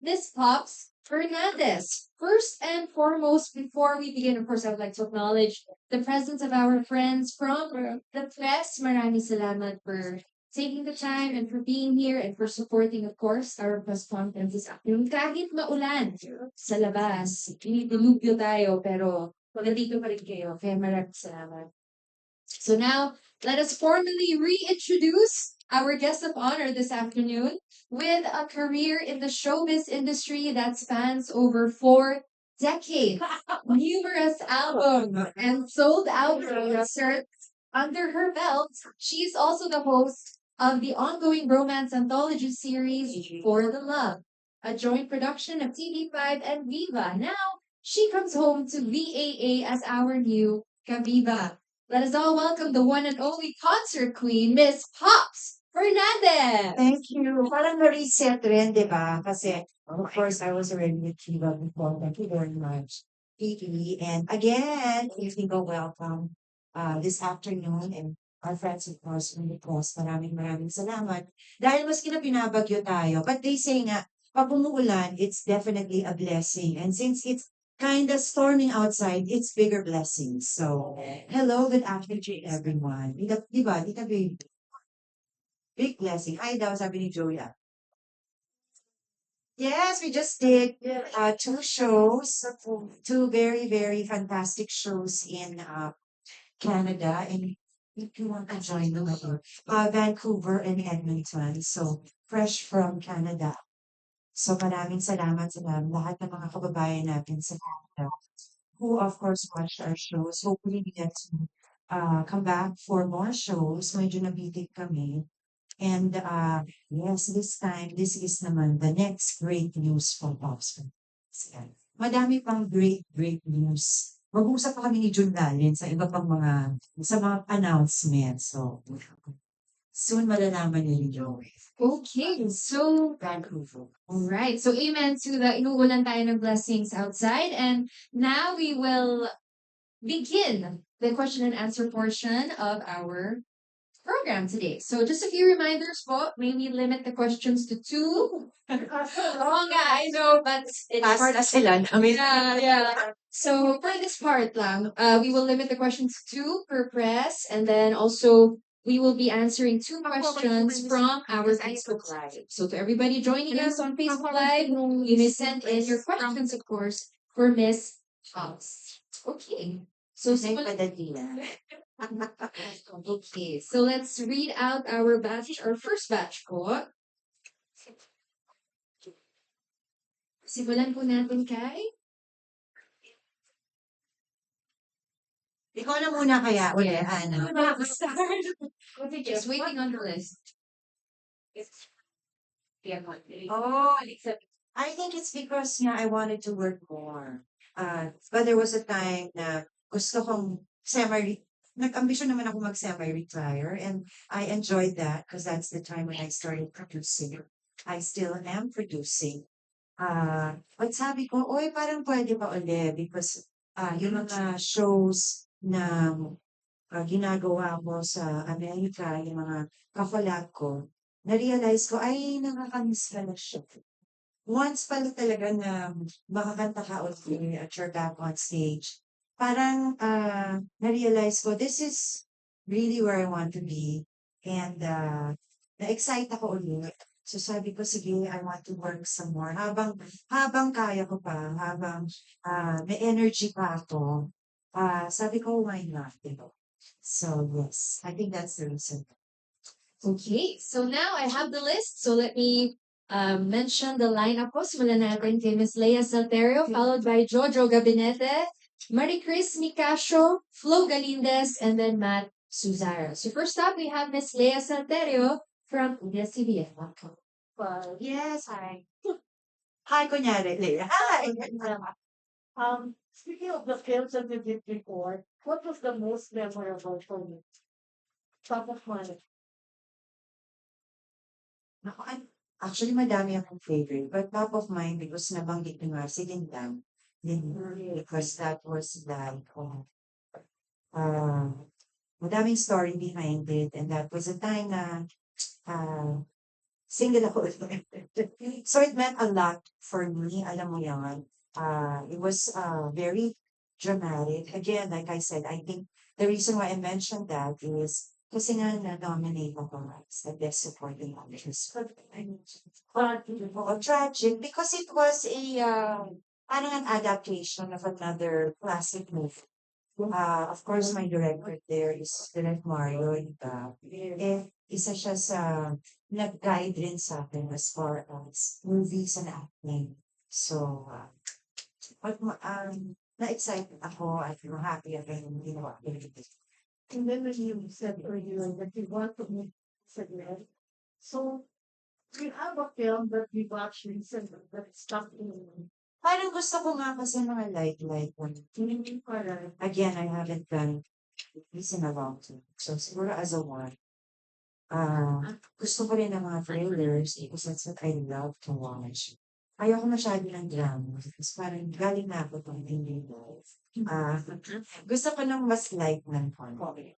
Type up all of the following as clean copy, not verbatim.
Miss Pops Fernandez. First and foremost, before we begin, of course, I would like to acknowledge the presence of our friends from the press. Maraming salamat for taking the time and for being here and for supporting, of course, our press conference this afternoon. Kahit maulan sa labas, dilubyo tayo, pero nandito pa rin kayo. Kaya maraming salamat. So now, let us formally reintroduce our guest of honor this afternoon with a career in the showbiz industry that spans over 4 decades, numerous albums, and sold out concerts under her belt. She's also the host of the ongoing romance anthology series For the Love, a joint production of TV5 and Viva. Now, she comes home to VAA as our new Kaviva. Let us all welcome the one and only concert queen, Miss Pops Fernandez. Thank you. Parang na-reset rin, di ba? Kasi, of course, I was already with Kiva before. Thank you very much, Kiki. And again, if you go welcome this afternoon, and our friends, of course, from the press, maraming salamat. Dahil maski na pinabagyo tayo, but they say nga, pag umuulan, it's definitely a blessing. And since it's kind of storming outside, it's bigger blessings. So, hello, good afternoon, everyone. Di ba? Di ka baby? Big blessing. Hi daw, sabi ni Joya. Yes, we just did 2 shows, 2 very fantastic shows in Canada. And if you want to join them, Vancouver and Edmonton. So, fresh from Canada. So, maraming salamat sa lahat ng mga kababayan natin sa Canada who, of course, watched our shows. Hopefully, we get to come back for more shows. Medyo nabitin kami. And yes, this time, this is naman the next great news for Pops. Madami pang great news. Mag-usap pa kami ni Jun Dalin sa iba pang sa mga announcements. So, soon malalaman ni Joey. Okay, so Vancouver. all right. So amen to the inuulan tayo ng blessings outside. And now we will begin the question and answer portion of our program today. So just a few reminders po. Maybe limit the questions to 2. Wrong, I know, but it's Fast na sila namin. yeah. So for this part lang, we will limit the questions to 2 per press, and then also we will be answering 2 questions from our Facebook Live. So to everybody joining us on Facebook Live, you may send in your questions, of course, for Miss House. Okay. So okay, so let's read out our first batch po. Simulan po natin kay Ikaw na muna kaya, Ana. Just waiting on the list. Oh, I think it's because I wanted to work more. But there was a time na gusto kong nag-ambisyon naman ako mag-semi-retire, and I enjoyed that because that's the time when I started producing. I still am producing. But sabi ko, oy, parang pwede pa ulit because yung mga shows na ginagawa ko sa Amerika, yung mga kakolab ko, na-realize ko, ay, nakakamiss pala siya. Once pala talaga na makakanta ka ulit at you're back on stage, parang na-realize ko, this is really where I want to be. And na-excite ako ulit. So sabi ko, sige, I want to work some more. Habang kaya ko pa, habang may energy pa ako, sabi ko, why not? Diba? So yes, I think that's the reason. Okay, so now I have the list. So let me mention the lineup po. Simulan natin kay Miss Leia Salterio, followed by Jojo Gabinete, Marie Chris Nicasio, Flo Galindez, and then Matt Suzara. So first up, we have Miss Leia Salterio from CBN. Yes, hi. Hi, kunyari, Leia. Hi! Speaking of the films that you did before, what was the most memorable for you? Top of mind. Naku, actually, madami akong favorite. But top of mind, because nabanggit ko nga, si Lindang. Because that was like, madaming story behind it. And that was a time na single ako. So it meant a lot for me, alam mo yan. It was very dramatic. Again, like I said, I think the reason why I mentioned that is kasi nga na-nominate ako as the best supporting actress. Tragic because it was a parang an adaptation of another classic movie. Of course, my director there is Direk Mario. Isa siya sa nag-guide rin sa akin as far as movies and acting. So, na-excited ako at happy ako yung ginawa ko. And then when you said earlier that you want to meet segment, so we have a film that we've watched recently that stuck in Parang gusto ko nga kasi mga light one. hindi para Again, I haven't done this in a long time. So, siguro as a one, gusto ko rin ng mga trailers because that's what I love to watch. Ayoko masyado ng drama. Kasi parang galing na ako itong hindi life. Gusto ko ng mas light ng comedy.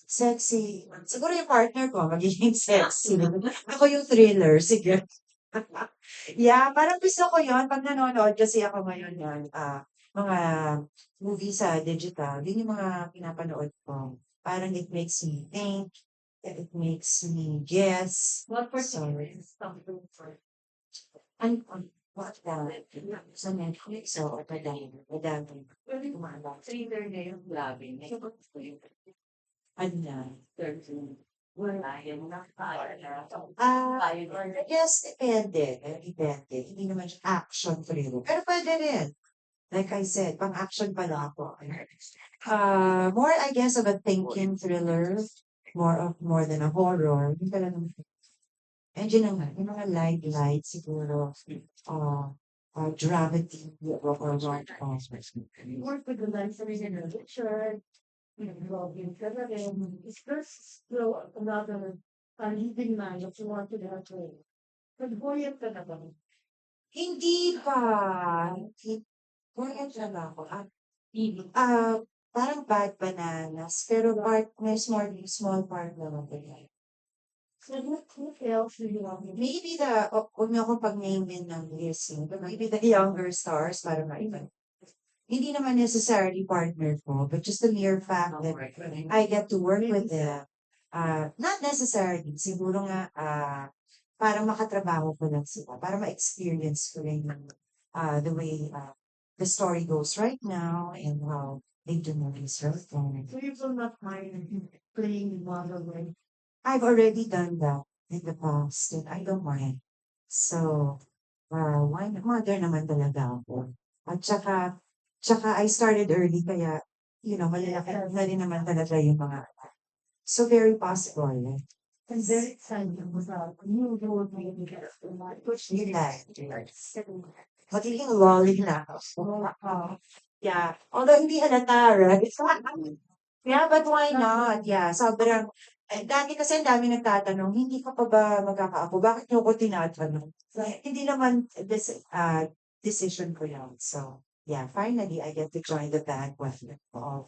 Sexy. Siguro yung partner ko, magiging sexy. Ako yung thriller. Sige. Yeah, parang gusto ko yon pag nanonood kasi ako ngayon yan, mga movie sa digital, yun yung mga pinapanood ko. Parang it makes me think, it makes me guess. what So, particular is something for what sa Netflix, so, madami. thriller na yung labi na Ano na? wala yung nakakaya I guess depende. Depende. Hindi naman siya action thriller. Pero pwede rin. Like I said, pang-action pala ako. More, I guess, of a thinking thriller. More than a horror. Hindi pala naman. And yun na nga, yung mga light siguro. Gravity or rom-com. more for the luxury and Richard, involving Kevin, is this still another leading man that you want to have to Nagboyat ka na ba? Hindi pa. Korean na ako. Parang bad bananas. Pero may small part naman din. So who else do you want to Maybe huwag niyo akong pag-name din ng list. But maybe the younger stars, para maiba. Hindi naman necessarily partner ko, but just the mere fact that I get to work with them. Not necessarily. Siguro nga, parang makatrabaho ko lang sila. Para ma-experience ko rin the way the story goes right now and how they do movies right now. So you will not mind playing model way. I've already done that in the past and I don't mind. So, why not? Mother naman talaga ako. At tsaka I started early kaya, malalaki na rin naman talaga yung mga so very possible. I'm very excited about new role maybe Push nila. Magiging lolly na ako. Yeah. Although hindi halata, right? Yeah, but why not? Yeah, sobrang, dati kasi ang dami nagtatanong, hindi ka pa ba magkakaapo? Bakit niyo ko tinatanong? Hindi naman decision ko yan. So, yeah, finally, I get to join the bandwagon of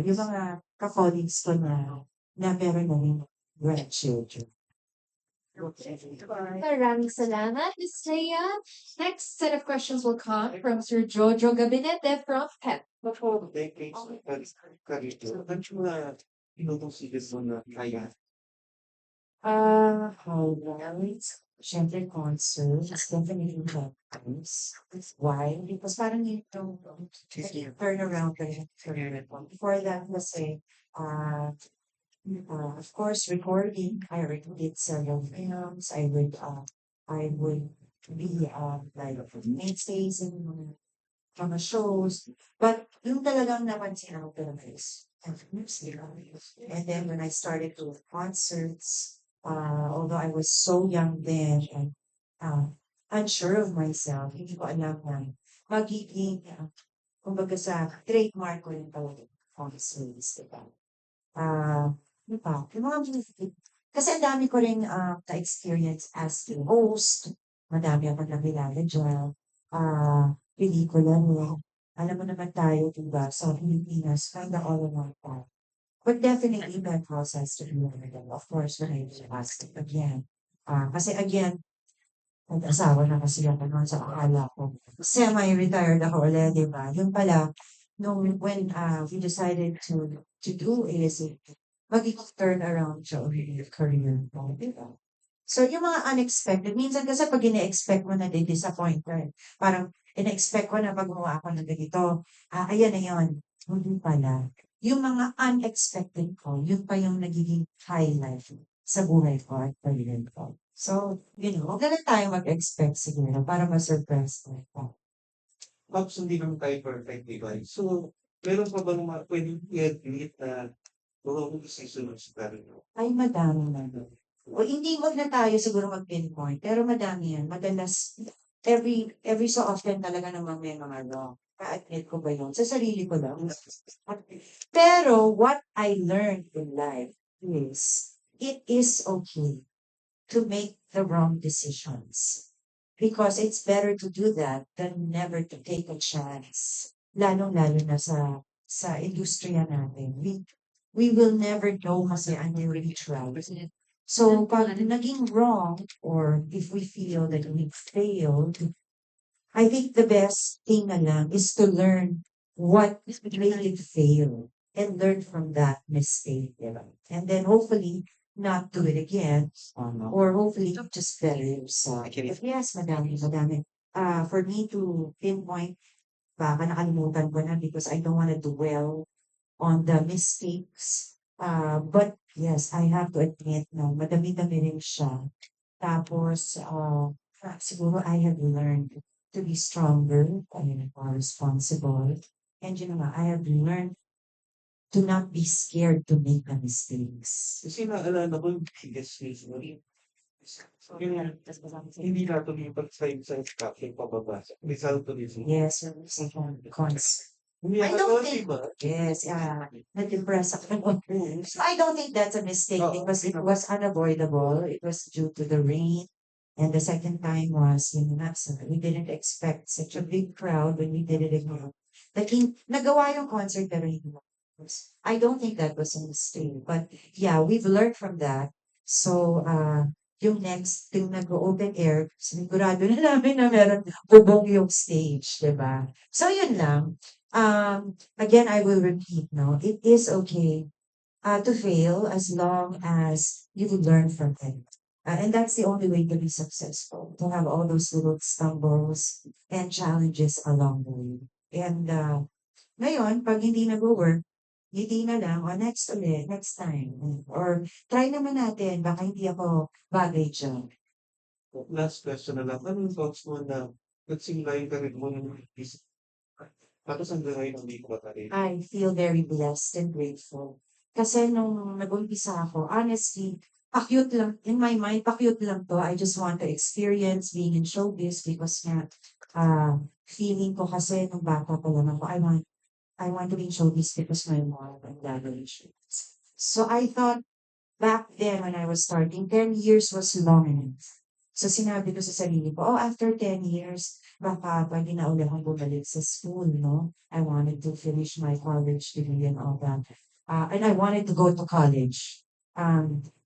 yung mga ka-colleagues ko na meron na rin grandchildren. Maraming salamat, Ms. Leia. Next set of questions will come from Sir Jojo Gabinete from PEP. Before decades of career, don't you consider na kaya? Siyempre concert, definitely concerts. Why? Because parang yung turn around ko yung career ko. Before that, kasi, of course, recording. I recorded several films. I would be like mainstays in mga shows. But yung talagang napansin ako talaga is music. And then when I started doing concerts, although I was so young then and unsure of myself, hindi ko alam na magiging, kumbaga sa trademark ko yung talaga concerts, diba? Ano pa? Yung mga music. Kasi ang dami ko rin na-experience as a host. Madami ako nakilala dyan. Pelikula niya. Alam mo naman tayo, diba? Sa Pilipinas, kinda all around that. But definitely that process to be learned. Of course, when I asked it again, kasi again, nag-asawa na kasi ako noon sa akala ko. Semi-retired ako ulit, di ba? Yun pala, when we decided to do ASAP, magiging turn around siya ulit yung career ko, di ba? So, yung mga unexpected, minsan kasi pag ina-expect mo na disappoint ka. Parang, ina-expect ko na pag gumawa ako ng ganito, ayan na yun. Hindi pala. Yung mga unexpected ko, yun pa yung nagiging highlight sa buhay ko at career ko. So, huwag na lang tayo mag-expect siguro para ma-surprise tayo. Pops, hindi naman tayo perfect, di ba? So, meron pa bang pwedeng i-admit na wrong decision sa career? Ay, madami na. O hindi, wag na tayo siguro mag-pinpoint, pero madami yan. Madalas, every so often talaga naman may mga wrong. Na-admit ko ba yun? Sa sarili ko lang. Pero what I learned in life is, it is okay to make the wrong decisions. Because it's better to do that than never to take a chance. Lalong-lalo na sa industriya natin. We will never know kasi until we try. So, pag naging wrong, or if we feel that we failed, I think the best thing na lang is to learn what made it fail and learn from that mistake. Diba? And then hopefully not do it again, or hopefully just better yourself. But yes, madami. For me to pinpoint, baka nakalimutan ko na because I don't want to dwell on the mistakes. But yes, I have to admit na madami-dami rin siya. Tapos, siguro I have learned to be stronger and more responsible. And I have learned to not be scared to make the mistakes. Kasi naalala ko yung biggest reason mo. Yung hindi natuloy sa instruction pababa. Result to this. Yes, concert. Hindi I ako don't to, think- diba? Yes, na-depress ako. So I don't think that's a mistake because it was unavoidable. It was due to the rain. And the second time was, we didn't expect such a big crowd when we did it again. Nagawa yung concert pero hindi was. I don't think that was a mistake. But yeah, we've learned from that. So, yung next, yung nag-open air, sigurado na namin na meron bubong yung stage, diba? So, yun lang. Again, I will repeat, no, it is okay to fail as long as you learn from it. And that's the only way to be successful, to have all those little stumbles and challenges along the way. And ngayon, pag hindi nag-work, hindi na lang, next ulit, next time. Or try naman natin, baka hindi ako bagay dyan. Last question na lang. Anong thoughts mo na nagsimula yung karir mo ng isip? Tapos hanggang ngayon hindi ko makarin. I feel very blessed and grateful. Kasi nung nag-umpisa ako, honestly, pa-cute lang, in my mind, pa-cute lang to. I just want to experience being in showbiz because nga, feeling ko kasi nung bata pa lang ako, I want to be in showbiz because my mom and dad are in showbiz. So I thought back then when I was starting, 10 years was long enough. So sinabi ko sa sarili ko, after 10 years, baka pwede na ulit akong bumalik sa school, no? I wanted to finish my college degree and all that. And I wanted to go to college.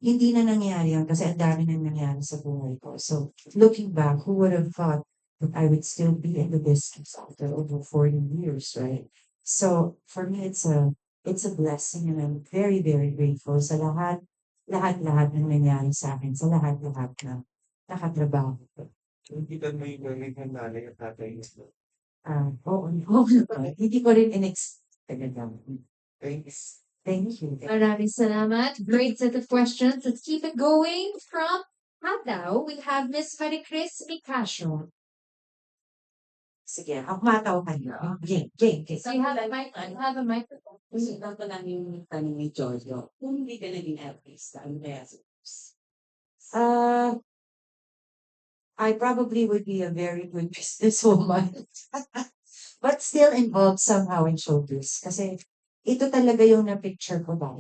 Hindi na nangyari yun kasi ang dami nang nangyari sa buhay ko. So looking back, who would have thought that I would still be in the business after over 40 years, right? So for me, it's a blessing and I'm very, very grateful sa lahat ng nangyari sa akin, sa lahat na nakatrabaho ko. Hindi ka may galing ng nanay at tatay mo. Oo, hindi ko rin in-expect talaga. Thanks. Thank you. Maraming salamat. Great set of questions. Let's keep it going. From Hataw, we have Miss Maricris Micasio. Sige, ako mataw kayo. Game. So you have a mic. You have a microphone. Kasi lang ko lang yung tanong ni Jojo. Kung hindi ka naging artist, ano kaya I probably would be a very good businesswoman. But still involved somehow in showbiz. Kasi ito talaga yung na-picture ko ba.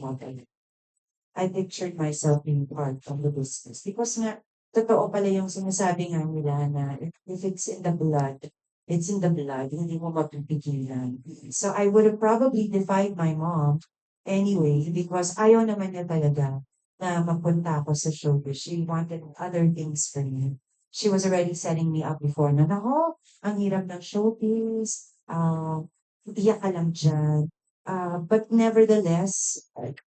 I pictured myself being part of the business. Because nga, totoo pala yung sinasabi nga nila na if it's in the blood, it's in the blood, hindi mo mapipigilan. So I would have probably defied my mom anyway, because ayaw naman niya talaga na mapunta ako sa showbiz. She wanted other things for me. She was already setting me up before na, "Naku, ang hirap ng showbiz, tiyak ka lang diyan." But nevertheless,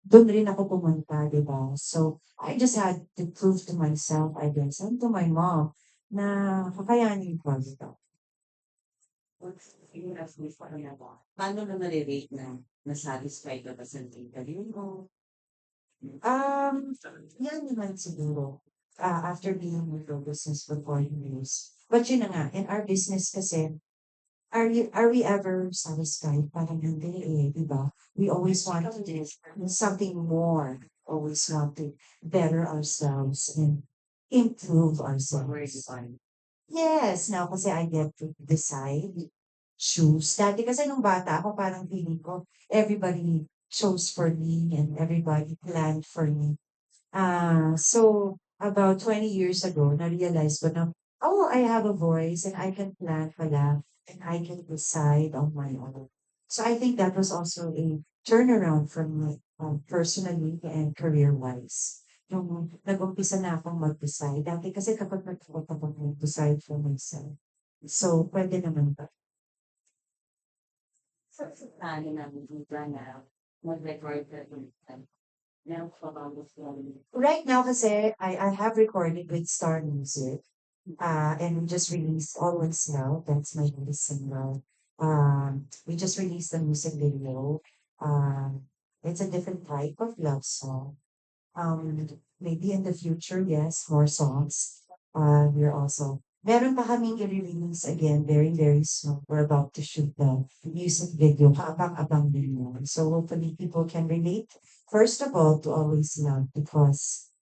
dun rin ako pumunta, 'di ba? So, I just had to prove to myself, I guess, and to my mom na kakayanin ko ito. Yung as mo pa na ba? Paano mo nare-rate na na-satisfied ka ba sa interview mo? Um, Yan naman siguro, after being with the business for 4 years. But yun na nga, in our business kasi, are we ever satisfied? Parang hindi eh, di ba? We always want to do something more. Always want to better ourselves and improve Where is ourselves. it? Yes, now kasi I get to decide, choose. Dati kasi nung bata ako, parang feeling ko, everybody chose for me and everybody planned for me. So about 20 years ago, na-realize ko na, oh, I have a voice and I can plan pala and I can decide on my own. So I think that was also a turnaround for me, personally and career-wise. Nung nag-umpisa na akong mag-decide. Dati kasi kapag nag-thought ako mag-decide for myself. So, pwede naman ba? Sa plano namin dito na mag-record ka rin. Meron pa ba gusto mo? Right now kasi, I have recorded with Star Music. And we just released Always Now. That's my latest single. We just released the music video. It's a different type of love song. Maybe in the future, yes, more songs. We're also meron pa kaming i-release again very, very soon. We're about to shoot the music video. Kaabang-abang din yun. So hopefully people can relate. First of all, to Always Love because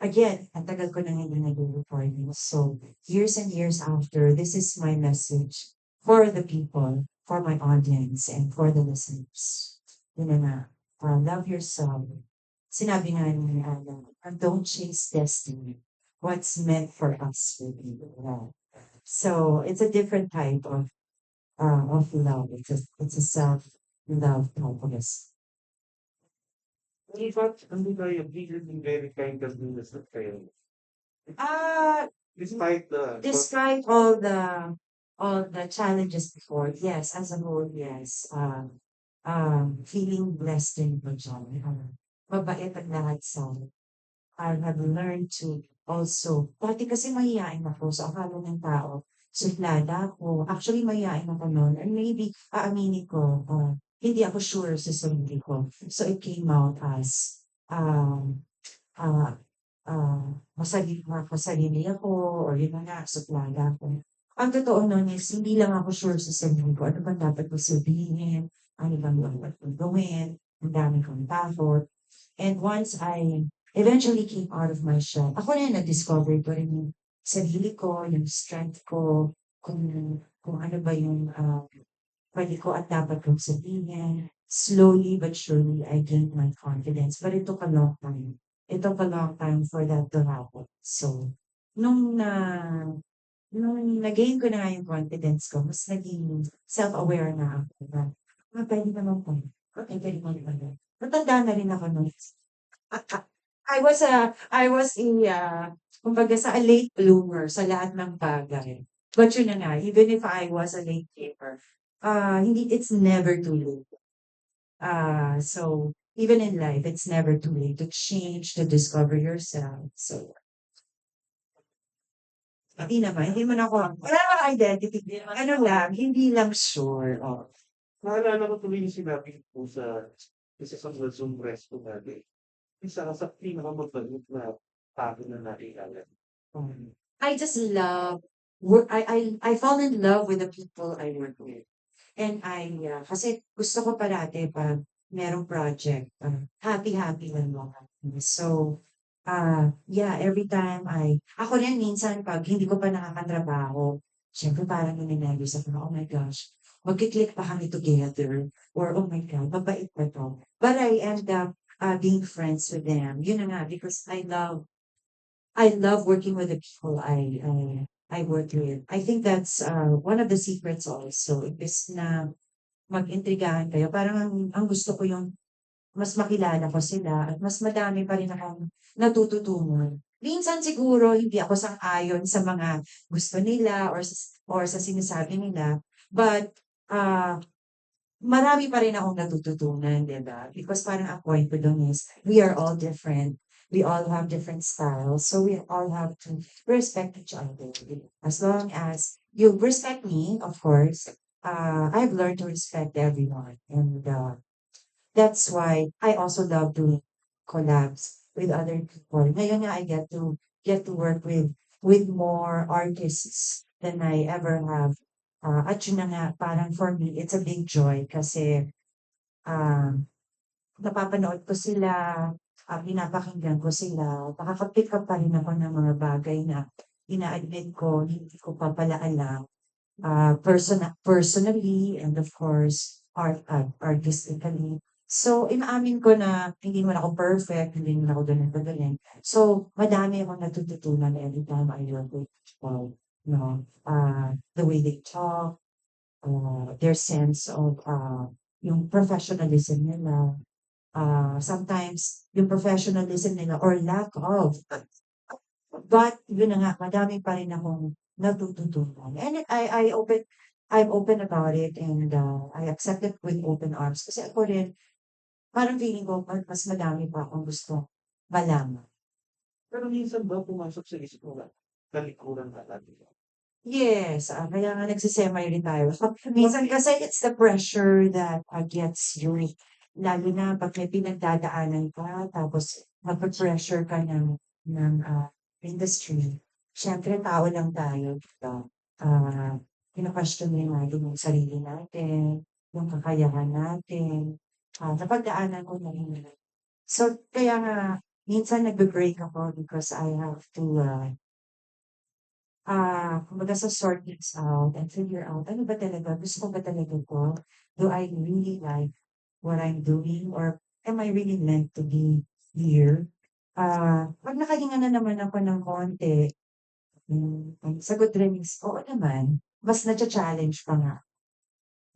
again, ang tagal ko na hindi nag-recording. So years and years after, this is my message for the people, for my audience, and for the listeners. Yun na nga, love yourself. Sinabi nga ni Ana, don't chase destiny. What's meant for us will be. So it's a different type of love. It's a self-love focus. In fact, ano tayo, bigger than very kind of business na kayo. Uh, Despite the Despite all the challenges before, yes, as a whole, yes. Feeling blessed in Bajan. Mabait ang lahat sa akin. I have learned to also, dati kasi mahihain ako, so akala ng tao, suplada ako. Actually, mahihain ako noon. And maybe, aaminin ko, hindi ako sure sa sarili ko. So it came out as, um, uh, masarili ako, or yun na nga, suplada ako. Ang totoo nun is, hindi lang ako sure sa sarili ko. Ano bang dapat ko sabihin? Ano bang dapat kong gawin? Ang dami kong takot. And once I eventually came out of my shell, ako na yung nag-discover ko rin yung sarili ko, yung strength ko, kung ano ba yung pwede ko at dapat kong sabihin. Slowly but surely, I gained my confidence. But it took a long time. It took a long time for that to happen. So, nung na nung na-gain ko na nga yung confidence ko, mas naging self-aware na ako na, pwede naman po. Pwede naman pala. Matanda na rin ako nun. Kumbaga a late bloomer sa lahat ng bagay. But yun na nga, even if I was a late bloomer, it's never too late. So even in life, it's never too late to change, to discover yourself. So, hindi man ako, wala namang identity. Ano lang, hindi lang sure. Oh. naalala ko tuloy yung sinabi ko sa isa sa mga Zoom resto natin. Isa ka sa pinakamabalik na tao na nakilala. I just love I fall in love with the people I work with. And kasi gusto ko parati pag merong project, happy-happy lang mga. So, yeah, every time ako rin minsan pag hindi ko pa nakakatrabaho, syempre parang ninenervyos ako na, oh my gosh, magki-click pa kami together, or oh my God, mabait pa to. But I end up being friends with them. Yun na nga, because I love working with the people I work with. I think that's one of the secrets also. Is na mag-intrigahan kayo. Parang ang gusto ko yung mas makilala ko sila at mas madami pa rin akong natututunan. Minsan siguro hindi ako sang-ayon sa mga gusto nila or sa sinasabi nila, but ah marami pa rin akong natututunan, 'di ba? Because parang ang point ko dun is, we are all different. We all have different styles, so we all have to respect each other. As long as you respect me, of course, I've learned to respect everyone, and that's why I also love doing collabs with other people. Ngayon nga I get to work with more artists than I ever have. At yun na nga, parang for me, it's a big joy kasi ah, napapanood ko sila, pinapakinggan ko sila, nakaka-pick up pa rin ako ng mga bagay na ina-admit ko, hindi ko pa pala alam. Personally, and of course, artistically. So, inaamin ko na hindi naman ako perfect, hindi naman ako ganun kagaling. So, madami akong natututunan every time I work with people. No, the way they talk, their sense of yung professionalism nila. Sometimes yung professionalism nila or lack of. But yun na nga, madami pa rin akong natututunan. And I'm open about it, and I accept it with open arms. Kasi ako rin, parang feeling ko mas madami pa akong gusto malaman. Pero minsan ba pumasok sa isip mo na talikuran ka natin? Yes, kaya nga nagse-semi-retire ako. Minsan kasi it's the pressure that gets you. Lalo na pag may pinagdadaanan ka, tapos mape-pressure ka ng industry. Siyempre, tao lang tayo, diba? Kina-question din natin yung sarili natin, yung kakayahan natin. Napagdaanan ko na yun. So, kaya nga, minsan nagbe-break ako because I have to kumbaga sort things out and figure out ano ba talaga, gusto ko ba talaga 'to? Do I really like what I'm doing, or am I really meant to be here? 'Pag nakahinga na naman ako ng konti, ang sagot rin is, oo naman, mas nacha-challenge pa nga.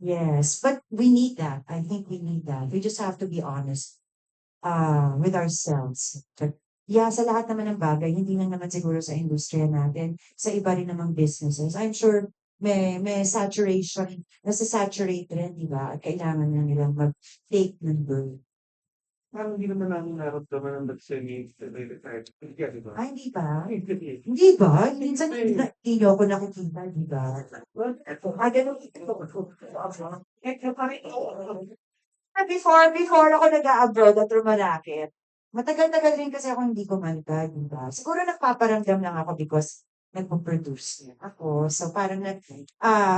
Yes, but we need that. I think we need that. We just have to be honest with ourselves. But yeah, sa lahat naman ng bagay, hindi lang naman siguro sa industriya natin, sa iba rin namang businesses. I'm sure may saturation, nasa-saturate rin, di ba? At kailangan na nilang mag-take ng bird. Parang hindi naman namin naramdaman ang nag-semi-retire. Hindi ka, di ba? Ay, hindi ba? Hindi. Hindi ba? Minsan hindi niyo ako nakikita, di ba? Ganun. Before ako nag-a-abroad at rumalakit, matagal-tagal rin kasi ako hindi kumanta, di ba? Siguro nagpaparamdam lang ako because nagpo-produce ako. So parang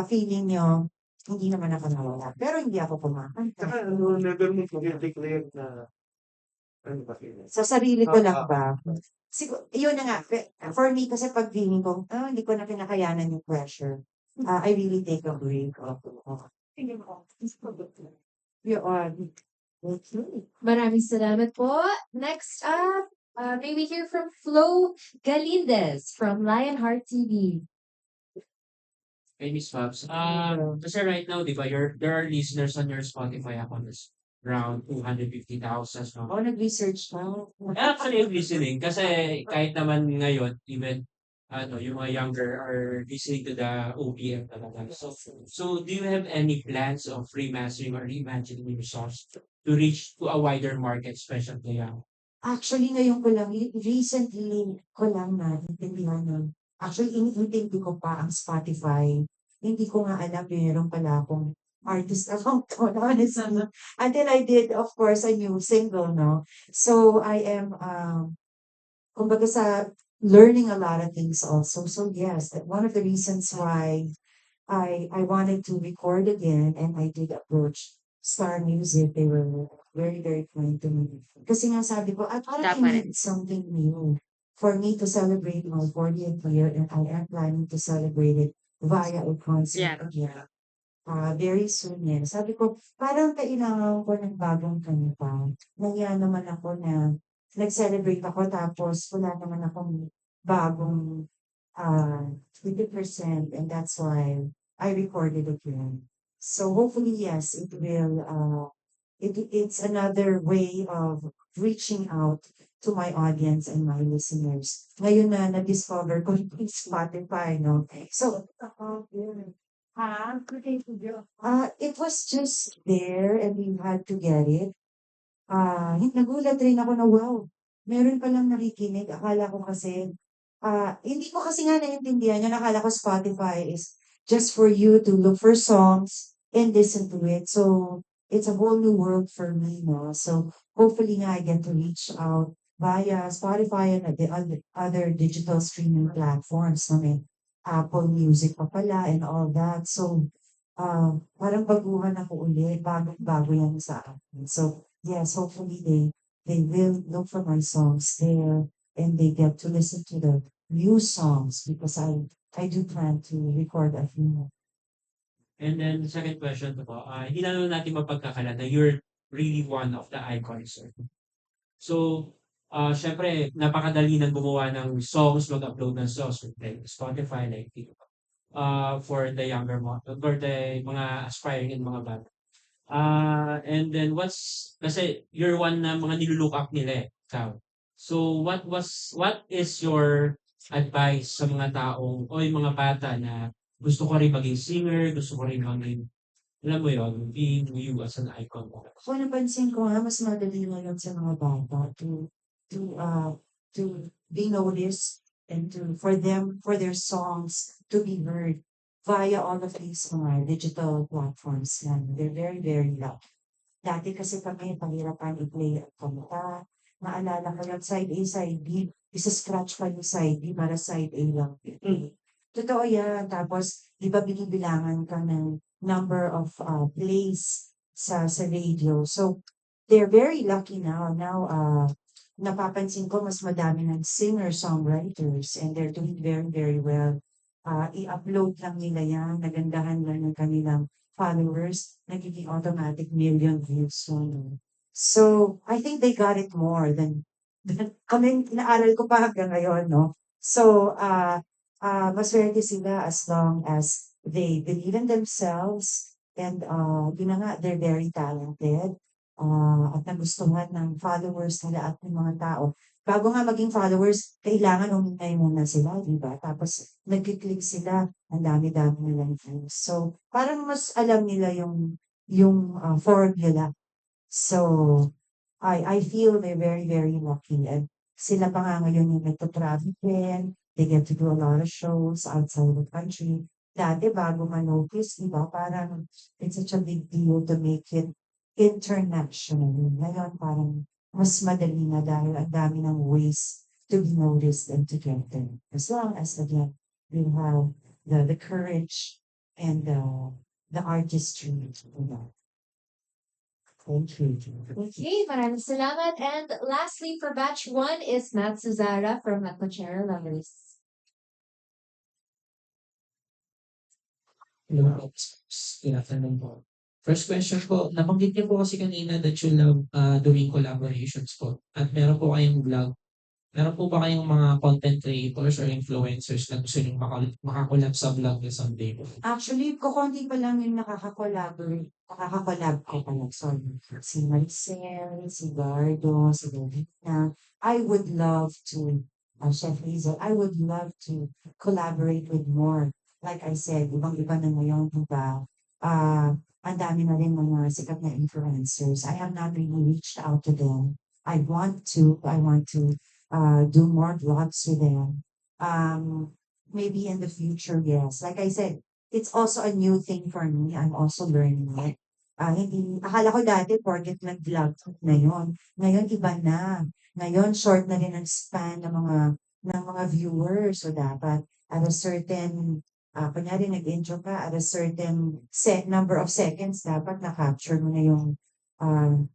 feeling niyo, hindi naman ako nawala. Pero hindi ako kumakanta. Tsaka never mo i-declare na ano ba yun? Sa sarili ko lang ba? Siguro, yun na nga. For me, kasi pag feeling ko, hindi ko na kinakayanan yung pressure. I really take a break. Yun. Maraming salamat po. Next up, may we hear from Flo Galindez from Lionheart TV. Hey, Miss Fabs. Kasi right now, di ba, there are listeners on your Spotify account is around 250,000, no? Ako nag-research na. Actually, I'm listening kasi kahit naman ngayon, even yung mga younger are listening to the OPM talaga. So do you have any plans of remastering or reimagining your songs to reach to a wider market, especially the young? Actually, ngayon ko lang, recently ko lang naintindihan nun. Actually, inintindi ko pa ang Spotify. Hindi ko nga alam, meron pala akong artist account ko, honestly. Until I did, of course, a new single, no? So, I am, kumbaga learning a lot of things also. So, yes, one of the reasons why I wanted to record again, and I did approach Star Music. They were very, very kind to me. Kasi nga sabi ko, parang I need something new for me to celebrate my 40th year, and I am planning to celebrate it via a concert again. Very soon yan. Sabi ko, parang kailangan ko ng bagong kanta. Naya naman ako na nag-celebrate ako, tapos wala naman akong bagong 50%, and that's why I recorded again. So hopefully, yes, it's another way of reaching out to my audience and my listeners. Ngayon na na-discover ko yung Spotify, no? So, it was just there and we had to get it. Nagulat rin ako na, wow, meron palang nakikinig. Akala ko kasi, hindi ko kasi nga naiintindihan yun. Akala ko Spotify is just for you to look for songs and listen to it. So, it's a whole new world for me, no? So, hopefully nga I get to reach out via Spotify and the other digital streaming platforms. No? May Apple Music pa pala and all that. So, parang baguhan ako ulit, bago yan sa akin. So, yes, hopefully they will look for my songs there and they get to listen to the new songs because I do plan to record a few more. And then second question po, hindi na naman natin mapagkakala na you're really one of the icons. So, siyempre napakadali ng gumawa ng songs, mag-upload ng songs like Spotify, like for the younger for the mga aspiring and mga bata. And then kasi you're one na mga nilu-look up nila eh, ikaw. So what is your advice sa mga taong o yung mga bata na gusto ko rin maging singer, gusto ko rin maging, alam mo yun, being you as an icon. Kung napansin ko nga, mas madali ngayon sa mga bata to be noticed and for their songs to be heard via all of these mga digital platforms yan. They're very, very lucky. Dati kasi kami, pahirapan i-play ang kanta. Maalala ko yung side A, side B, isa-scratch pa yung side B para side A lang. Totoo yan. Tapos, di ba binibilangan ka ng number of plays sa radio. So, they're very lucky now. Now, napapansin ko mas madami ng singer-songwriters and they're doing very, very well. I-upload lang nila yan, nagandahan lang ng kanilang followers, nagiging automatic million views yun. So, I think they got it more than kami, inaaral ko pa hanggang ngayon, no? So, maswerte sila as long as they believe in themselves and yun na nga, they're very talented at nagustuhan ng followers nila at ng mga tao. Bago nga maging followers, kailangan umingay muna sila, di ba? Tapos nag-click sila, ang dami-dami nilang views. So, parang mas alam nila yung formula. So, I feel they're very, very lucky. And sila pa nga ngayon yung nagtatravel din. They get to do a lot of shows outside the country. Dati bago ma-notice, di ba? Parang it's such a big deal to make it international. Ngayon parang mas madali na dahil ang dami ng ways to be noticed and to get there. As long as, again, you have the courage and the artistry to do that. Thank you. Okay, maraming salamat. And lastly, for batch 1 is Matt Suzara from Macochera Lovers. Hello, good afternoon po. First question po, nabanggit niyo po kasi kanina that you love doing collaborations po. At meron po kayong vlog. Meron po ba kayong mga content creators or influencers na gusto niyong makakolab sa vlog niyo someday po? Actually, kukonti pa lang yung nakaka-collab ko pa lang. Sorry. Si Maricel, si Gardo, si Lovina. I would love to, Chef Hazel, I would love to collaborate with more. Like I said, ibang-iba na ngayon, diba? Ang dami na rin mga sikat na influencers. I have not really reached out to them. I want to do more vlogs with them. Maybe in the future, yes. Like I said, it's also a new thing for me. I'm also learning it. Akala ko dati porket nag-vlog na yun. Ngayon iba na. Ngayon short na rin ang span ng mga viewers. So dapat at a certain kunyari nag-intro ka at a certain number of seconds dapat na-capture mo na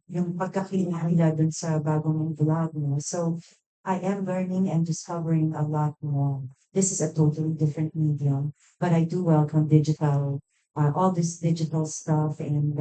yung pagkakilala dun sa bagong vlog mo. So, I am learning and discovering a lot more. This is a totally different medium, but I do welcome all this digital stuff and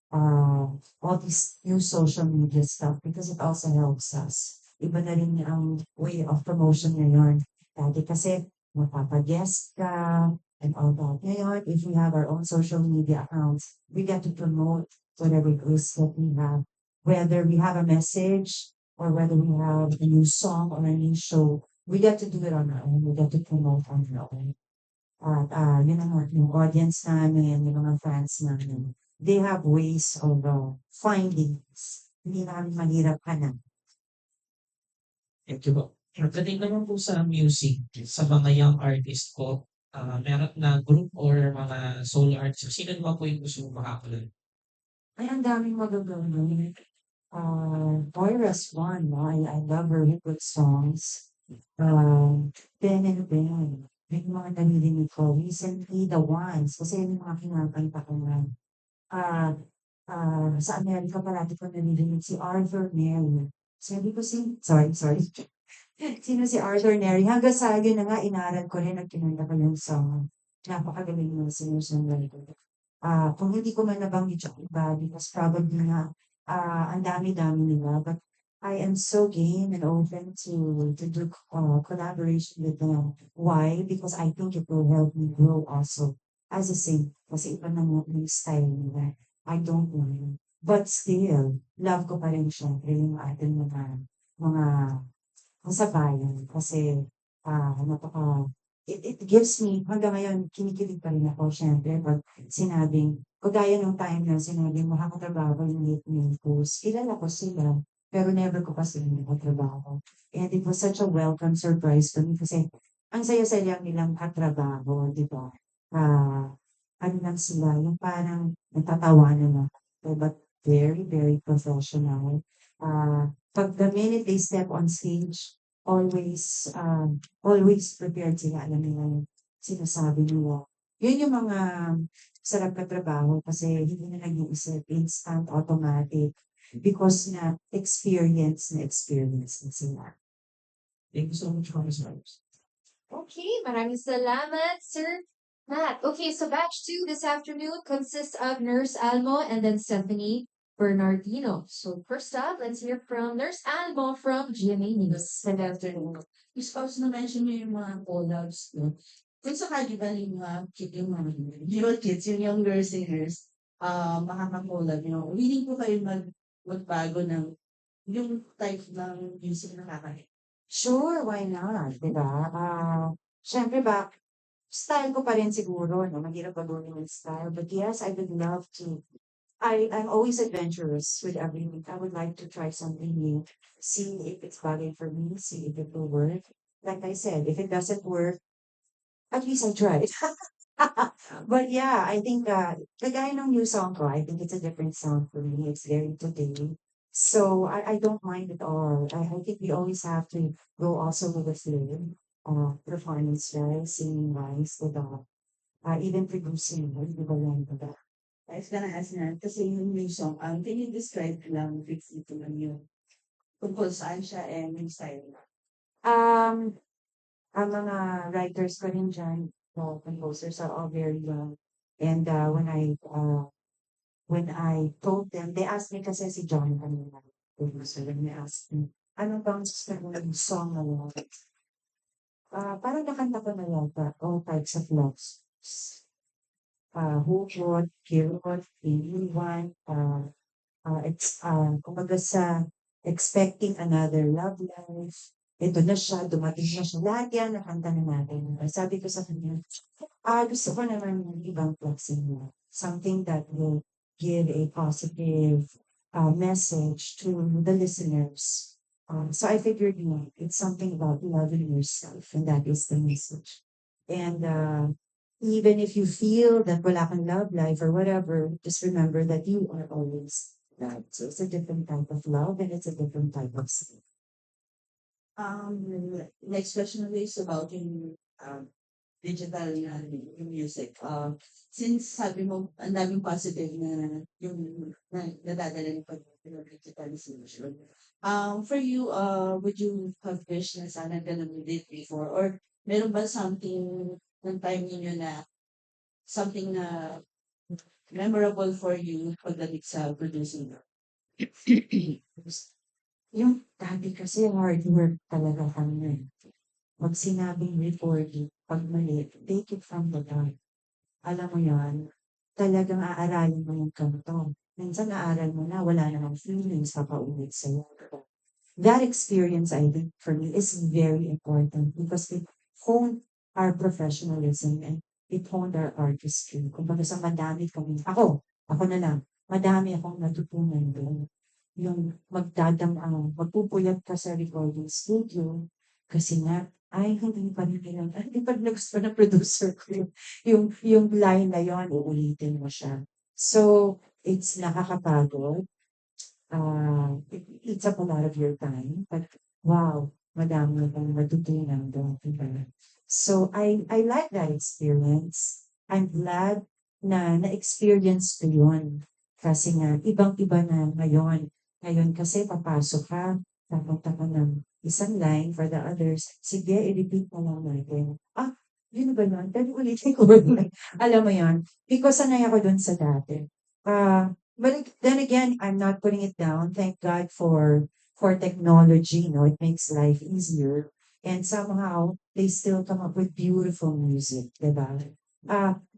all this new social media stuff because it also helps us. Iba na rin ang way of promotion ngayon. Dati kasi mapapag-guest ka, and all that. Ngayon, if we have our own social media accounts, we get to promote whatever it is that we have, whether we have a message or whether we have a new song or a new show, we get to do it on our own. We get to promote on our own. At yun na nga, yung audience namin, yung mga fans namin, they have ways of finding us. Hindi namin mahirap hanap. Thank you po. Pagdating naman po sa music, sa mga young artist po, meron na group or mga solo artists, sino naman po yung gusto mong makakulad? Ay, ang daming magagawin. Moira's one, no? I love her good songs. Ben and Ben. Yung mga narinig ko. Recently, The Ones. Kasi yun yung mga kinakanta ko na. Ah, sa Amerika, parati ko narinig si Arthur Neri. Sabi ko sorry. Sino si Arthur Neri? Hanggang sa yun na nga, inaral ko rin at kinanta ko yung song. Napakagaling ng singer-songwriter. Kung hindi ko man nabanggit yung iba, because probably nga, ang dami-dami nila, but I am so game and open to do collaboration with them. Why? Because I think it will help me grow also as a singer. Kasi iba na yung style nila. I don't mind. But still, love ko pa rin syempre yung ating mga kasabayan. Kasi, it gives me, hanggang ngayon, kinikilig pa rin ako, syempre, pag sinabing, kagaya nung time na sinabing makakatrabaho yung mate ko, kilala ko sila, pero never ko pa sila nakatrabaho. And it was such a welcome surprise to me kasi ang saya-saya nilang katrabaho, di ba? Ano lang sila, yung parang nagtatawanan na, but very, very professional. Pag the minute they step on stage, always prepared sila, alam nila yung sinasabi nila. Yun yung mga sarap katrabaho kasi hindi na nag-iisip, instant, automatic, because na experience na sila. Thank you so much for this. Okay, maraming salamat, Sir Matt. Okay, so batch 2 this afternoon consists of Nurse Almo and then Stephanie Bernardino. So first up, let's hear from Nurse Almo from GMA News. Good afternoon. Miss Pops, na-mention niyo yung mga collabs, no? Kung sakali ba yung mga kids, yung younger singers, makaka-collab, willing po kayo magbago ng yung type ng music na kakahit. Sure, why not? Di ba? Syempre style ko pa rin siguro, no? Mahirap baguhin yung style. But yes, I would love to. I'm always adventurous with everything. I would like to try something new, see if it's valid for me, see if it will work. Like I said, if it doesn't work, at least I tried. But yeah, I think kagaya ng new song ko, I think it's a different sound for me. It's very today. So I don't mind at all. I think we always have to go also with the flow, performance wise, singing wise, with even producing, di ba yan, diba? I was gonna ask na, kasi yung new song, can you describe lang briefly to lang yung tungkol saan siya and yung style na? Ang mga writers ko rin dyan, composers are all very young. And when I told them, they asked me kasi si John kanina, producer, when they asked me, ano bang gusto mo yung song na yun? Parang nakanta ko na yata, all types of love songs. Who would, Kirot, Anyone, kumbaga sa expecting another love life, ito na siya, dumating na siya, lahat yan, nakanta na natin. Sabi ko sa kanya, gusto ko naman yung ibang flexing mo. Something that will give a positive message to the listeners. So I figured, it's something about loving yourself, and that is the message. And even if you feel that wala kang love life or whatever, just remember that you are always loved. So it's a different type of love and it's a different type of sin. Next question is about yung digital na yung music. Since sabi mo, ang daming positive na yung nadadala ng digitalization. For you, would you have wished na sana ganun you did before? Or meron ba something ng time ninyo na something na memorable for you pagdating sa producing? Yung dati kasi hard work talaga kami. 'Pag sinabing recording, 'pag mali, take it from the God. Alam mo yun, talagang aaralin mo yung kanto. Minsan aaral mo na, wala namang feelings, papaulit sa'yo. That experience, I think, for me, is very important because it honed our professionalism and it honed our artistry. Kumbaga sa madami kami, ako na lang, madami akong natutunan doon. Yung magpupuyat ka sa recording studio kasi nga, ay, hindi pa rin nila, ay, hindi pa rin nagustuhan ng producer ko yung line na yon, uulitin mo siya. So, it's nakakapagod. It eats up a lot of your time, but wow, madami akong natutunan doon, diba? So, I like that experience. I'm glad na na-experience ko yun. Kasi nga, ibang-iba na ngayon. Ngayon kasi papasok ka, papunta ka ng isang line for the others. Sige, i-repeat mo lang natin. Yun ba yun? Pwede ulitin ko ba yun? Alam mo yun? Because sanay ako dun sa dati. But then again, I'm not putting it down. Thank God for technology. It makes life easier. And somehow they still come up with beautiful music, diba?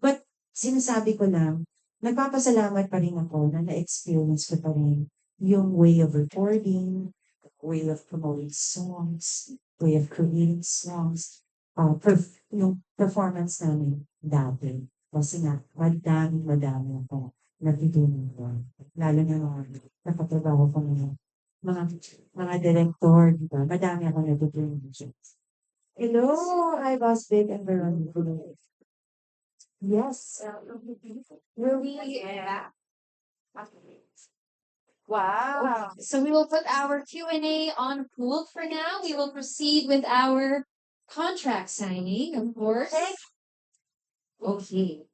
But sinasabi ko lang, nagpapasalamat pa rin ako na na-experience ko pa rin yung way of recording, way of promoting songs, way of creating songs, yung performance namin dati. Kasi nga, madami ako natutunan ko. Lalo na mga nakatrabaho ko mga mga direktor, di ba? Madami ako natutunan dyan. Hello, hi Boss Big and Veronica. Yes. Will we? Wow. So we will put our Q&A on hold for now. We will proceed with our contract signing, of course. Okay.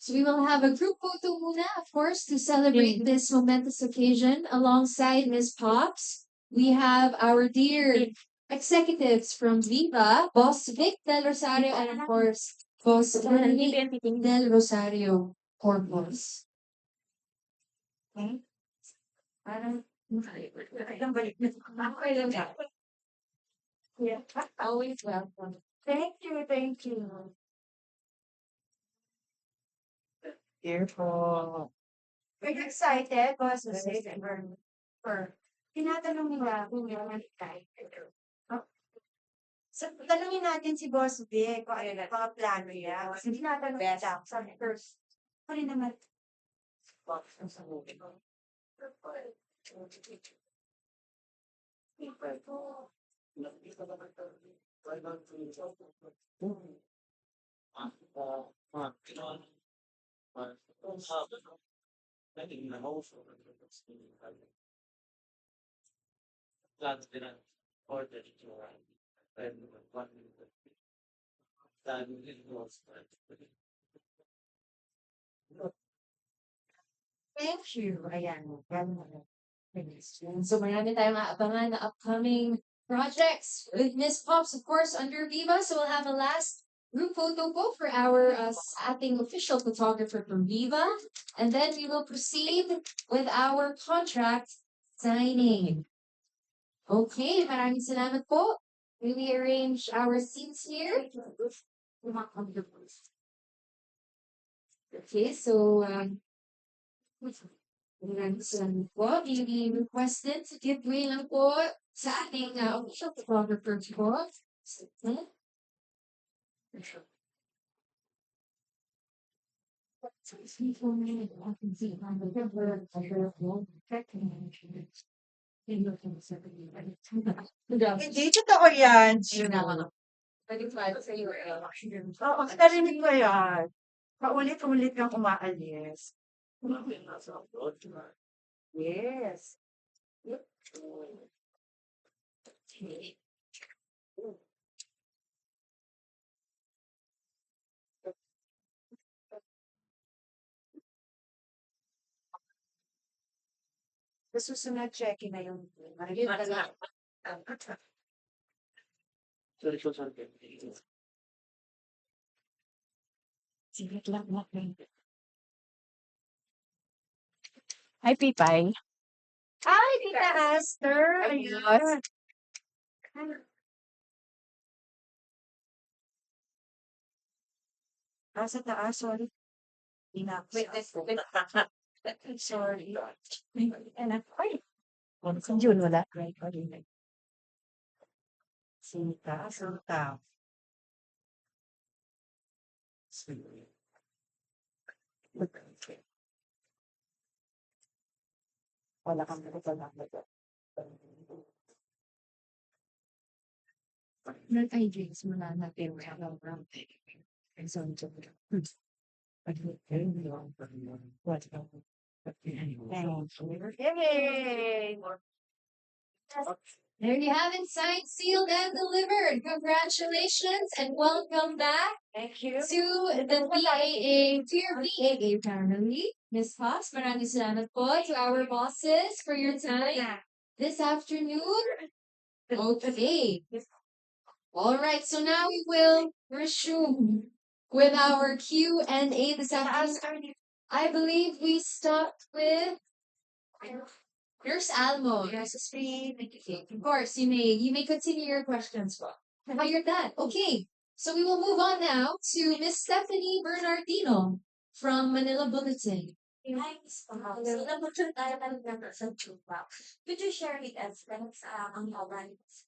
So we will have a group photo muna, of course, to celebrate this momentous occasion alongside Ms. Pops. We have our dear executives from Viva, Boss Vic Del Rosario, and of course, Boss Vic Del Rosario Corpus. Parang, ilang balik na. Okay lang siya. Yeah. Always welcome. Thank you, thank you. Careful. Are you excited, Boss Vic? Tinatanong nila kung yung excited. So, tanungin natin si Boss Vic kung ano na, mga plano niya. Kasi tinatanong nila, sabi first, ano naman? Thank you. Ayan. So marami tayong aabangan na upcoming projects with Miss Pops, of course, under Viva. So we'll have a last group photo po for our ating official photographer from Viva. And then we will proceed with our contract signing. Okay, maraming salamat po. We will arrange our seats here. Okay, so maraming salamat po. We be requested to give way lang po sa ating official photographer po. Hindi, totoo yan. Sa iyo. Oo, narinig ko yan. Paulit-ulit kang umaalis. Yes. Sa susunod, check-in na yung Sige lang natin. Hi, Pipay. Hi, Tita Aster. Ayun. Sa taas, sorry. Wait, Sorry. Anak, ay, si June wala. Sinta, sinta. Wala kang wala. Nag ay drinks mo na natin around. And so Yay! there you have it, signed, sealed, and delivered. Congratulations and welcome back Thank you. to the VAA, to your VAA family. Miss Haas, maraming salamat po to our bosses for your time this afternoon. Okay. All right, so now we will resume with our Q&A this afternoon. I believe we stopped with Nurse Almo. Yes, of course, you may continue your questions. How you're done. Okay, so we will move on now to Miss Stephanie Bernardino from Manila Bulletin. Hi, Miss Pao. So, napunta tayo ng member sa Chupa. Could you share with us when ang hawans?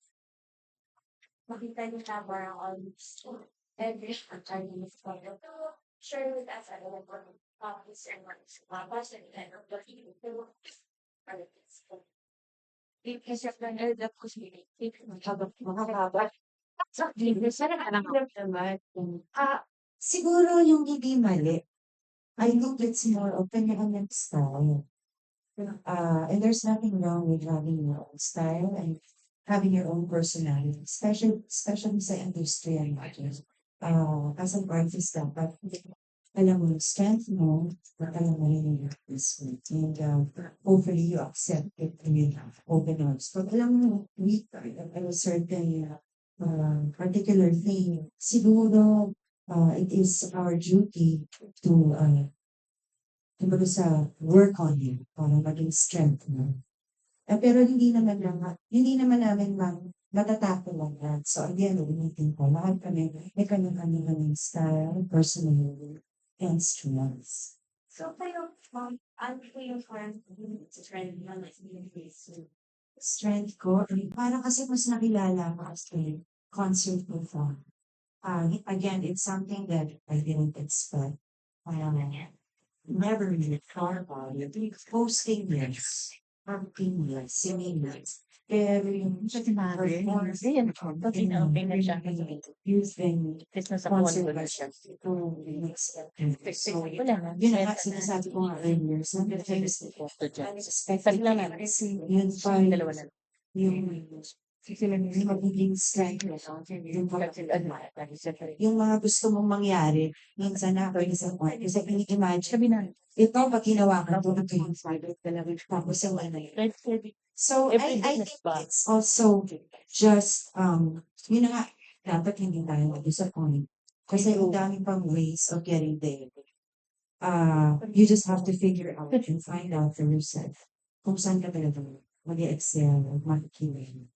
Makita niyo na parang almost every time Miss Pao. Share with us ano na po copies and mapas and then of the because of the nerd of cosmetic, Mahaba. Siguro yung hindi mali. I think it's more open and style. And there's nothing wrong with having your own style and having your own personality, especially sa industriya natin. As an artist dapat alam mo yung strength mo, at alam mo rin yung weakness mo. And hopefully you accept it and you open arms. Pag alam mo, weak at a certain particular thing, siguro it is our duty to kumbaga sa work on it para maging strength mo. Pero hindi naman namin matatako lang yan. So again, ulitin ko, lahat kami may kanyang style, personality, and strengths. So, kayo, ano po yung parang trend na nag-face? Strength ko, parang kasi mas nakilala ko as a concert performer. Again, it's something that I didn't expect. Never really thought about it. Posting yes, acting yes, singing yes. Pero yung performance, using concert versions, ito yung expected. So, yun na nga, sinasabi ko nga earlier, sometimes unexpected kasi yun pa yung magiging strength mo. Yung mga gusto mong mangyari, minsan nakaka-disappoint. Kasi imagine, ito pag ginawa ko, ito yung private talaga. Tapos yung ano yun. So, I think it's also just, yun na nga, dapat hindi tayo mag-disappoint. Kasi ang dami pang ways of getting there. You just have to figure out and find out for yourself kung saan ka talaga mag-excel o mag-kiwin.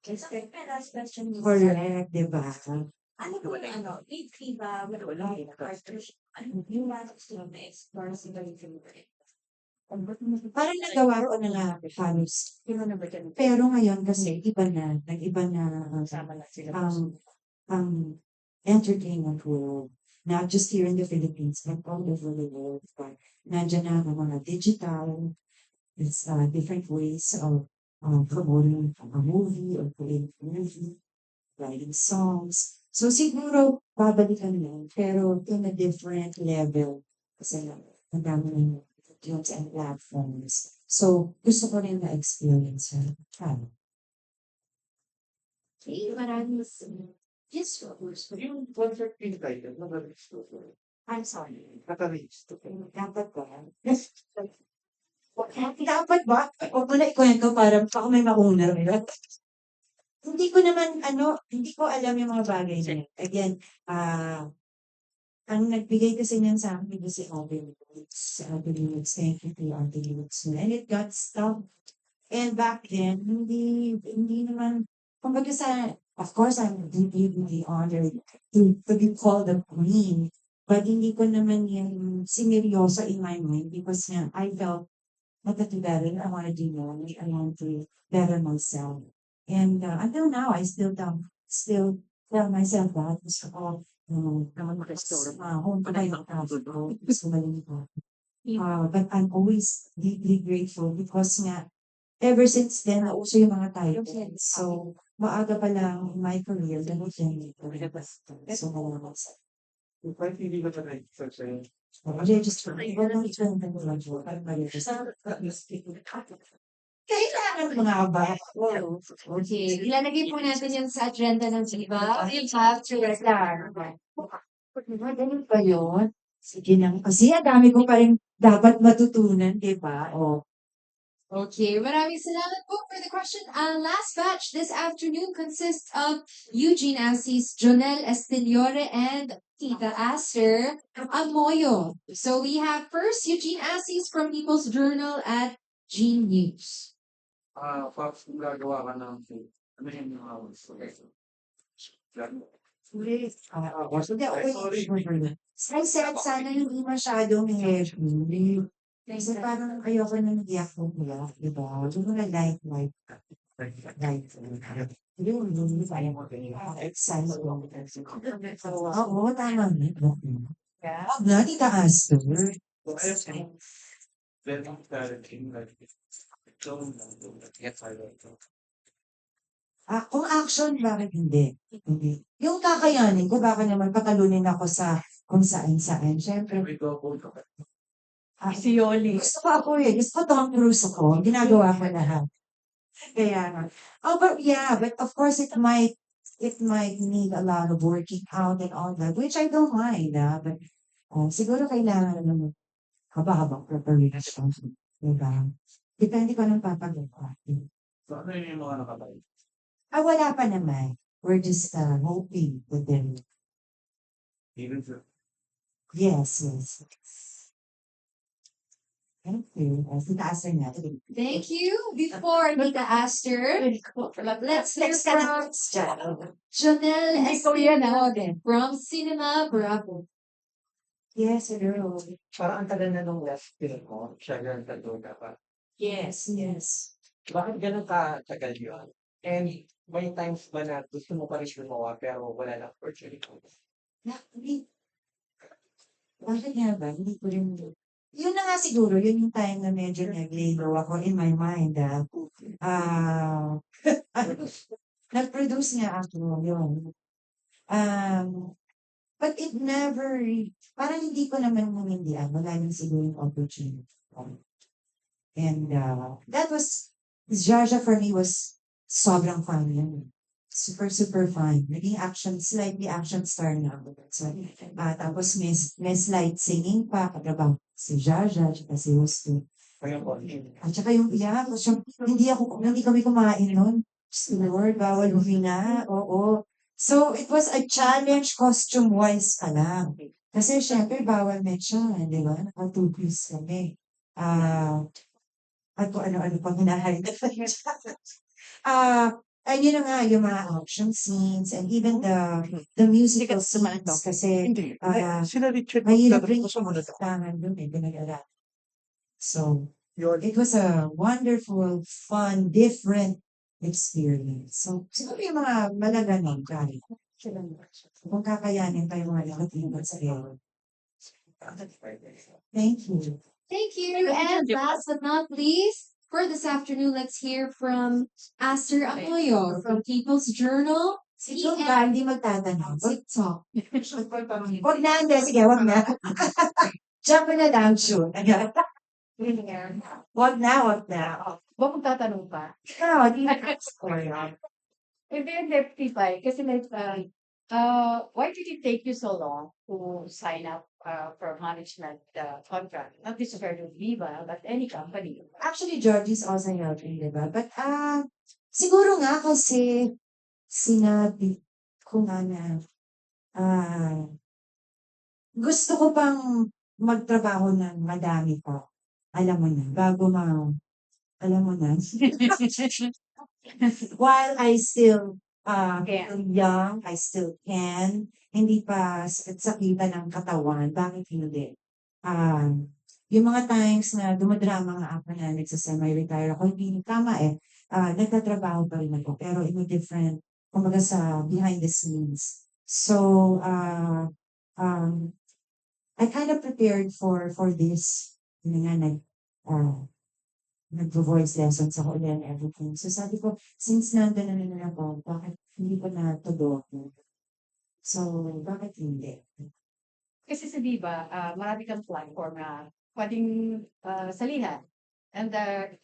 Okay, last question. Correct, diba? Ano po yung with VIVA Welcome cartridge? Ano yung last na explore sa Parang nagawa ko na nga halos. Pero ngayon kasi nag-iba na ang entertainment world. Not just here in the Philippines, but all over the world. Nandiyan na ang mga digital, it's different ways of promoting a movie or playing a movie, writing songs. So siguro babalikan yun, pero in a different level. Kasi ang dami ng tools and platforms. So gusto ko rin na-experience yun. Okay, maraming yes, of course. Yung Concert Queen title, naka-reach to. I'm sorry. Naka-reach to. Dapat ba? Dapat ba? Huwag mo na ikwento para baka may mauna. Hindi ko alam yung mga bagay na yun. Again, ang nagbigay kasi niyan sa akin si Open Lyrics. Thank you to Open Lyrics. And it got stuck. And back then, hindi naman, of course, I'm deeply honored to be called a queen. But hindi ko naman yan sineryoso in my mind because nga, I felt not to better. I want to do more. I want to better myself. And until now, I still tell myself that gusto ko home pa yung ako. Gusto ko ko. But I'm always deeply grateful because nga, ever since then, nauso yung mga titles. So, maaga pa lang in my career, ganun ko. So, malaman sa Kahit hindi ko na nakikita sa'yo. register. Kailangan mga ba? Okay, ilalagay po natin yan sa agenda ng Viva. You have to record. Ganun pa yun? Sige lang. Kasi ang dami ko pa rin dapat matutunan, di ba? O, Okay, maraming salamat po for the question. Last batch this afternoon consists of Eugene Assis, Jonel Estiliore, and Tita Aster Amoyo. So we have first Eugene Assis from People's Journal at Gene News. Pops, kung gagawa ka ng ano yung mga hindi, okay. I said, sana hindi masyadong heavy. Kasi parang ayoko nang iyak ko nila, di ba? Hindi ko na light. Yun, hindi tayo exercise mo. Oo, tama na. Huwag na, Tita Aster. Kung action, bakit hindi? Hindi. Yung kakayanin ko, baka naman patalunin ako sa kung saan-saan. Siyempre, Si Yoli. gusto ko ako eh. Gusto ko Tom Cruise ako. Ginagawa ko lahat. Kaya nga. But yeah, but of course it might need a lot of working out and all that, which I don't mind. But siguro kailangan naman haba-habang preparation. Diba? Depende ko ng papagawa. So, ano yung mga nakabay? Wala pa naman. We're just hoping with them. Even for Yes. Thank you. Tita Aster nga. Thank you. Before Tita Aster, let's hear Next ka na. from Jonel Estiliore from Cinema Bravo. Yes, hello. parang ang tagal na nung last film mo, siya ganun ka pa. Yes. Bakit ganun ka-tagal yun? And may times ba na gusto mo pa rin gumawa pero wala na opportunity? Hindi. Bakit nga ba? Hindi ko rin. Yun na nga siguro, yun yung time na medyo nag-labor ako in my mind. Nag-produce nga ako yun. But it never, parang hindi ko naman humindihan. Wala lang siguro yung opportunity. And that was, Jaja for me was sobrang fun yun. Super fun. Naging slightly action star na ako. So, tapos may slight singing pa, katrabaho si Jaja, tsaka si Husto. At saka yung hindi kami kumain nun. Lord, bawal humina. Oo. So, it was a challenge costume-wise ka lang. Kasi syempre, bawal mention, di ba? Naka-two-piece kami. At kung ano-ano pang hinahalita pa yun. And yun na nga, yung mga action scenes and even the musical scenes kasi Sila Richard, mahirap rin yung tangan dun pinag-aral. So, it was a wonderful, fun, different experience. So, siguro yung mga malaganang kaya. Kung kakayanin pa yung mga nakatibat sa iyo. Thank you. Thank you. And last but not least, for this afternoon, let's hear from Aster Amoyo from People's Journal. Si Jun ba, hindi magtatanong? TikTok. Huwag na, hindi. Sige, huwag na. Diyan ko na lang, Jun. Huwag na. Huwag mong tatanong pa. Ikaw, di na. Hindi, Tita. Kasi why did it take you so long to sign up for management contract? Not necessarily with Viva, but any company. Actually, George is also helping, di ba? But, siguro nga kasi sinabi ko nga na gusto ko pang magtrabaho ng madami pa. Alam mo na, alam mo na. While I still Still young, I still can. Hindi pa sakit-sakitan ng katawan, bakit hindi? Yung mga times na dumadrama nga ako na nagsa-semi-retire ako, hindi tama nagtatrabaho pa rin ako, pero in a different, kumbaga sa behind the scenes. So, I kind of prepared for this. Yun nga, nagvo-voice lessons ako ulit and everything. So sabi ko, since nandun na naman ako, bakit hindi ko natudo ako? So, bakit hindi? Kasi sa Viva, marami kang platform na pwedeng salihan. And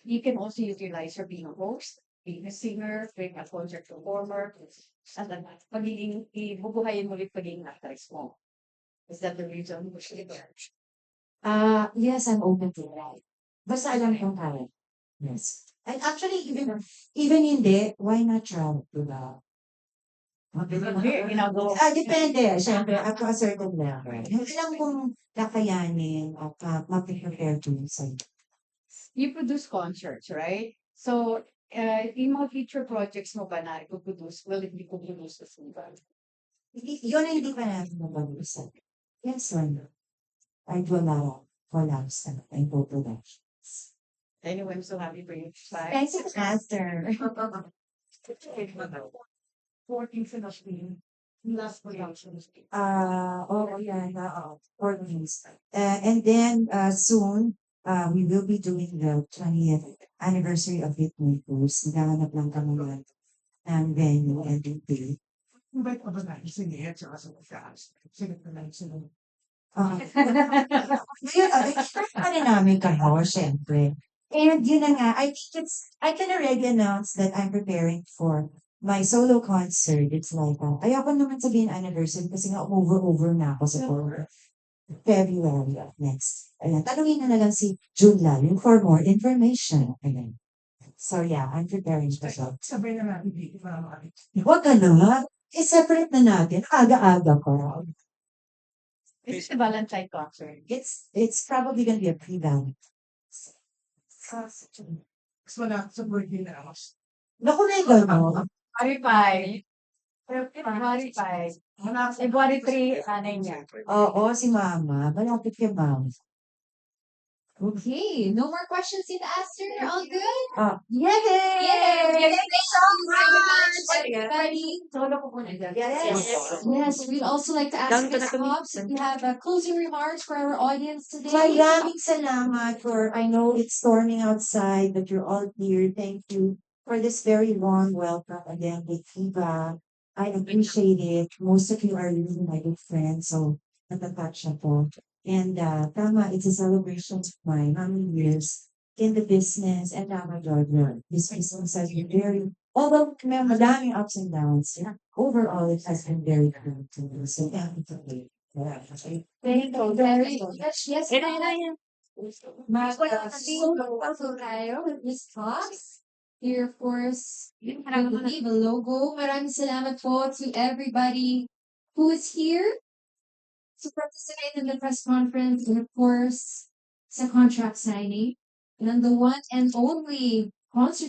you can also utilize your being a host, being a singer, being a concert performer, at then pagiging, ibubuhayin mo ulit pagiging actress mo. Is that the reason? Yes, I'm open to that. Basta alam kong kaya. Yes. And actually, even hindi, why not try? Diba? Ginagawa. Depende. Siyempre, up to a certain level. Yung alam kong kakayanin at mapiprepare to sa You produce concerts, right? So, yung mga future projects mo ba na ipoproduce, will it be co-produced as well? Yun ang hindi pa natin nabag-usap. Yes, sir. I do a lot of collabs and co-productions. Anyway, I'm so happy for you. Bye. Thanks, Master. 14th and of last production. For these. And then soon, we will be doing the 20th anniversary of Hitmakers. Naghahanap lang kami ng venue and date. Invite pa ba natin si Nia at saka sa podcast? Sige pa lang sila. Ngayon, ano namin kayo, syempre. And yun na nga, I can already announce that I'm preparing for my solo concert. It's like, ayoko naman sabihin anniversary kasi nga over na ako sa February of next. Ayan, tanungin na lang si June Lalin for more information. Ayan. So yeah, I'm preparing for that. Sabay na natin dito para makakit. Huwag ka na. I-separate na natin. Aga-aga ko. It's a Valentine concert. It's probably gonna be a pre-band. Mas wala sa birthday na ako. Naku, may gano'n. February 5. February 3, anay niya. Oo, si Mama. Malapit kay Mama. Okay, no more questions to ask her. All good? Yay! Yay! Thank you so much! Everybody. Yes. Yes, we'd also like to ask Ms. Pops if you have closing remarks for our audience today. Maraming salamat for, I know it's storming outside, but you're all here. Thank you for this very warm welcome again with Viva. I appreciate it. Most of you are really my good friends, so natatouch ako. And tama, it's a celebration of mine. How many years in the business and now my daughter. This business has been very, although may madaming ups and downs, overall it has been very good to me. So thank you for me. Thank you very much. Yes, ma'am. So tayo with Ms. Pops. Here, of course, will be the logo. Maraming salamat po to everybody who is here to participate in the press conference and, of course, sa contract signing. And the one and only concert